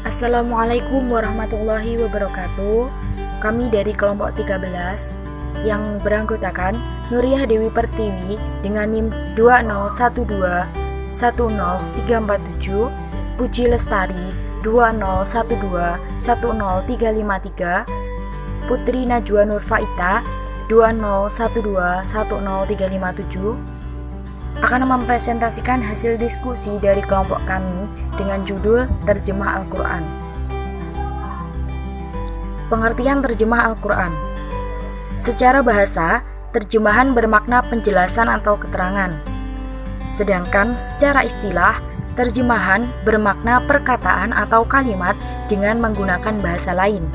Assalamualaikum warahmatullahi wabarakatuh. Kami dari kelompok 13 yang beranggotakan Nuriyah Dewi Pertiwi dengan NIM 201210347, Puji Lestari 201210353, Putri Najwa Nurfaita 201210357 akan mempresentasikan hasil diskusi dari kelompok kami dengan judul Terjemah Al-Quran. Pengertian terjemah Al-Quran. Secara bahasa, terjemahan bermakna penjelasan atau keterangan. Sedangkan secara istilah, terjemahan bermakna perkataan atau kalimat dengan menggunakan bahasa lain.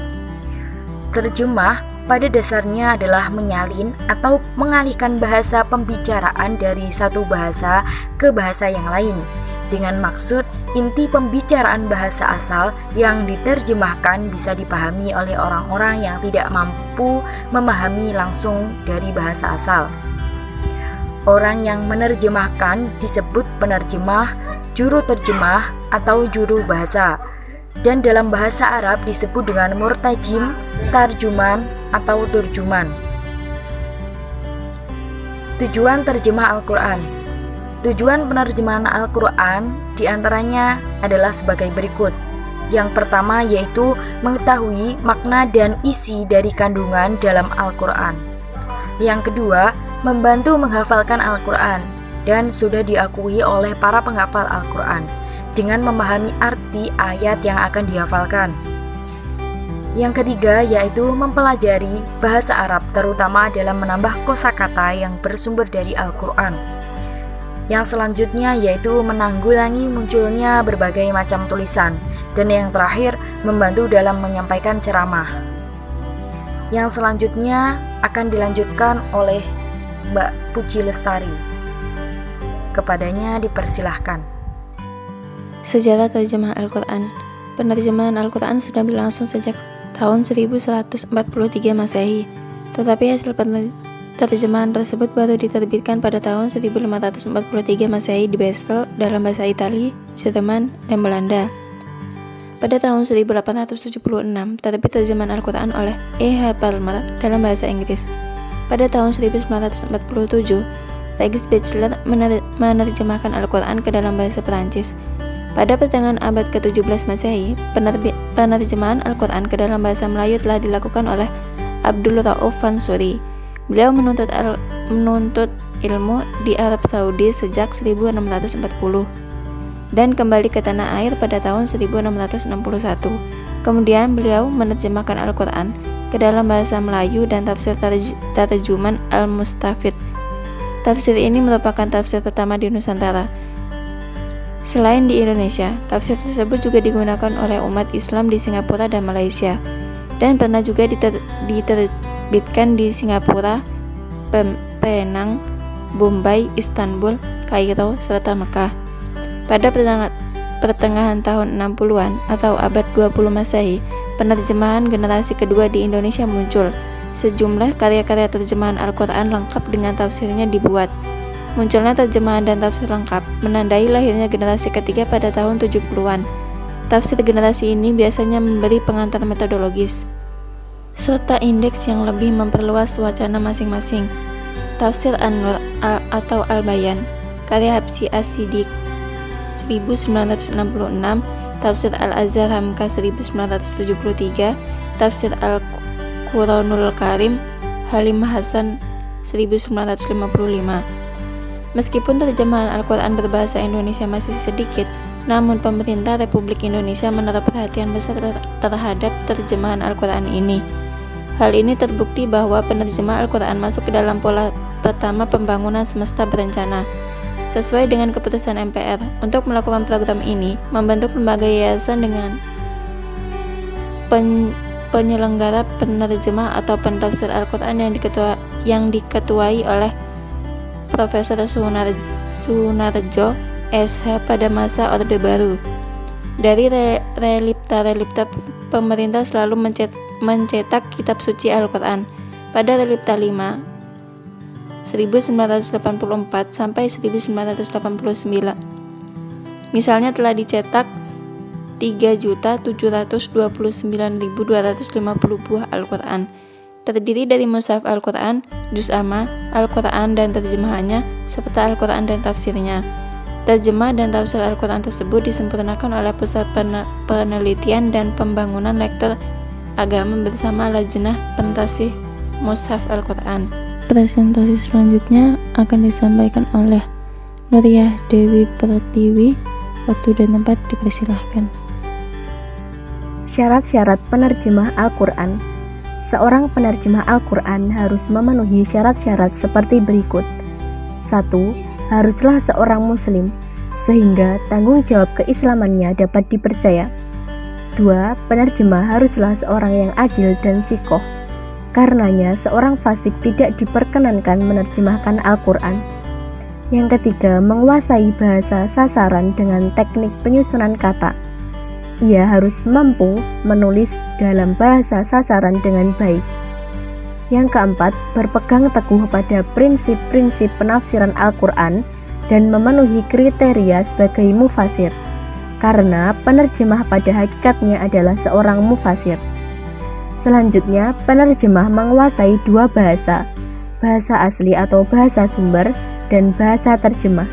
Terjemah pada dasarnya adalah menyalin atau mengalihkan bahasa pembicaraan dari satu bahasa ke bahasa yang lain dengan maksud inti pembicaraan bahasa asal yang diterjemahkan bisa dipahami oleh orang-orang yang tidak mampu memahami langsung dari bahasa asal. Orang yang menerjemahkan disebut penerjemah, juru terjemah, atau juru bahasa. Dan dalam bahasa Arab disebut dengan murtajim, tarjuman, atau turjuman. Tujuan terjemah Al-Quran. Tujuan penerjemahan Al-Quran diantaranya adalah sebagai berikut. Yang pertama yaitu mengetahui makna dan isi dari kandungan dalam Al-Quran. Yang kedua, membantu menghafalkan Al-Quran dan sudah diakui oleh para penghafal Al-Quran dengan memahami arti ayat yang akan dihafalkan. Yang ketiga yaitu mempelajari bahasa Arab terutama dalam menambah kosakata yang bersumber dari Al-Quran. Yang selanjutnya yaitu menanggulangi munculnya berbagai macam tulisan. Dan yang terakhir membantu dalam menyampaikan ceramah. Yang selanjutnya akan dilanjutkan oleh Mbak Puji Lestari. Kepadanya dipersilahkan. Sejarah terjemah Al-Quran. Penerjemahan Al-Quran sudah berlangsung sejak tahun 1143 Masehi, tetapi hasil terjemahan tersebut baru diterbitkan pada tahun 1543 Masehi di Basel dalam bahasa Italia, Jerman, dan Belanda. Pada tahun 1876 terbit terjemahan Al-Quran oleh E.H. Palmer dalam bahasa Inggris. Pada tahun 1947, Regis Bachelor menerjemahkan Al-Quran ke dalam bahasa Perancis. Pada pertengahan abad ke-17 Masehi, penerjemahan Al-Quran ke dalam bahasa Melayu telah dilakukan oleh Abdul Rauf Mansuri. Beliau menuntut ilmu di Arab Saudi sejak 1640 dan kembali ke tanah air pada tahun 1661. Kemudian beliau menerjemahkan Al-Quran ke dalam bahasa Melayu dan tafsir Tarjuman Al-Mustafid. Tafsir ini merupakan tafsir pertama di Nusantara. Selain di Indonesia, tafsir tersebut juga digunakan oleh umat Islam di Singapura dan Malaysia, dan pernah juga diterbitkan di Singapura, Penang, Bombay, Istanbul, Kairo, serta Mekah. Pada pertengahan tahun 60-an atau abad 20 Masehi, penerjemahan generasi kedua di Indonesia muncul. Sejumlah karya-karya terjemahan Al-Quran lengkap dengan tafsirnya dibuat. Munculnya terjemahan dan tafsir lengkap menandai lahirnya generasi ketiga pada tahun 70-an. Tafsir generasi ini biasanya memberi pengantar metodologis serta indeks yang lebih memperluas wacana masing-masing. Tafsir An-Nur atau Al-Bayan, karya Habsyi As-Siddiq 1966, Tafsir Al-Azhar Hamka 1973, Tafsir Al-Quranul Karim Halim Hasan 1955. Meskipun terjemahan Al-Quran berbahasa Indonesia masih sedikit, namun pemerintah Republik Indonesia menaruh perhatian besar terhadap terjemahan Al-Quran ini. Hal ini terbukti bahwa penerjemah Al-Quran masuk ke dalam pola pertama pembangunan semesta berencana. Sesuai dengan keputusan MPR, untuk melakukan program ini, membentuk lembaga yayasan dengan penyelenggara penerjemah atau pentafsir Al-Quran yang diketuai oleh Profesor Sunarjo SH pada masa Orde Baru. Dari relipta pemerintah selalu mencetak kitab suci Al-Quran. Pada relipta 5 1984 sampai 1989. Misalnya telah dicetak 3.729.250 buah Al-Quran. Terdiri dari mushaf Al-Quran, juz amma, Al-Quran dan terjemahannya, serta Al-Quran dan tafsirnya. Terjemah dan tafsir Al-Quran tersebut disempurnakan oleh Pusat Penelitian dan Pembangunan Lektor Agama bersama Lajnah Pentasih Mushaf Al-Quran. Presentasi selanjutnya akan disampaikan oleh Nuriyah Dewi Pertiwi. Waktu dan tempat dipersilahkan. Syarat-syarat penerjemah Al-Quran. Seorang penerjemah Al-Quran harus memenuhi syarat-syarat seperti berikut. 1. Haruslah seorang muslim, sehingga tanggung jawab keislamannya dapat dipercaya. 2. Penerjemah haruslah seorang yang adil dan sikoh. Karenanya seorang fasik tidak diperkenankan menerjemahkan Al-Quran. Yang ketiga, menguasai bahasa sasaran dengan teknik penyusunan kata. Ia harus mampu menulis dalam bahasa sasaran dengan baik. Yang keempat, berpegang teguh pada prinsip-prinsip penafsiran Al-Quran dan memenuhi kriteria sebagai mufasir, karena penerjemah pada hakikatnya adalah seorang mufasir. Selanjutnya, penerjemah menguasai dua bahasa, bahasa asli atau bahasa sumber, dan bahasa terjemah.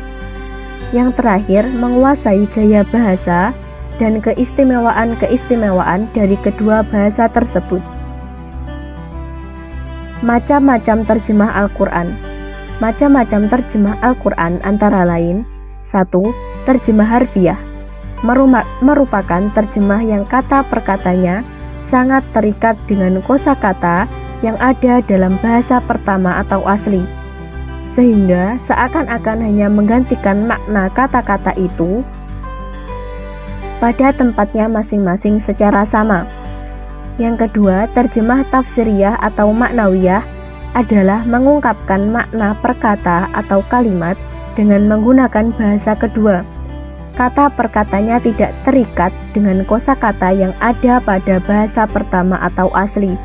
Yang terakhir, menguasai gaya bahasa dan keistimewaan-keistimewaan dari kedua bahasa tersebut. Macam-macam terjemah Al-Quran. Macam-macam terjemah Al-Quran antara lain: 1. Terjemah harfiah, merupakan terjemah yang kata per katanya sangat terikat dengan kosakata yang ada dalam bahasa pertama atau asli, sehingga seakan-akan hanya menggantikan makna kata-kata itu pada tempatnya masing-masing secara sama. Yang kedua, terjemah tafsiriyah atau maknawiyah adalah mengungkapkan makna per kata atau kalimat dengan menggunakan bahasa kedua. Kata per katanya tidak terikat dengan kosakata yang ada pada bahasa pertama atau asli,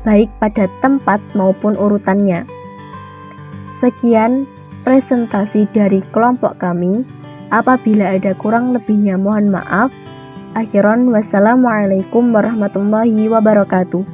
baik pada tempat maupun urutannya. Sekian presentasi dari kelompok kami. Apabila ada kurang lebihnya mohon maaf. Akhiran, wassalamualaikum warahmatullahi wabarakatuh.